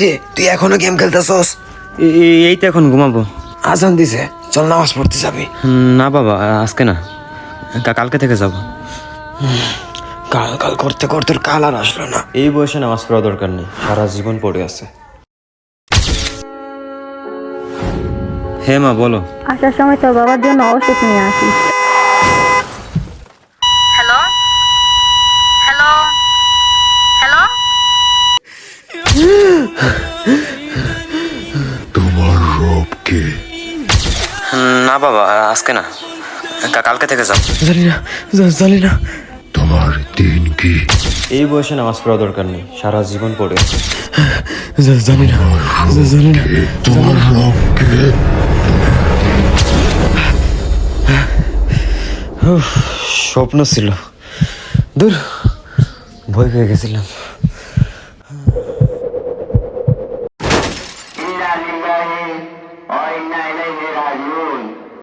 কিরে তুই এখনো গেম খেলতেছস? এই তো এখন ঘুমাবো। আজান দিছে, চল নামাজ পড়তে যাবি। না বাবা, আজকে না, কালকে থেকে যাব। কাল কাল করতে করতে কাল আর আসলো না। এই বয়সে নামাজ পড়া দরকার নেই, সারা জীবন পড়ে আছে। হে মা বলো। আসার সময় তোর বাবার জন্য ওষুধ নিয়ে আসিস। Hello hello hello. তোমার রবকে? না বাবা, আজকে না, কালকে থেকে যাব। জানি না। তোমার দিন কি? এই বয়সে নামাজ পড়া দরকার নেই, সারা জীবন পড়ে আছে। জানি না। তোমার রবকে? স্বপ্ন ছিল, দূর, ভয় পেয়ে গেছিলাম।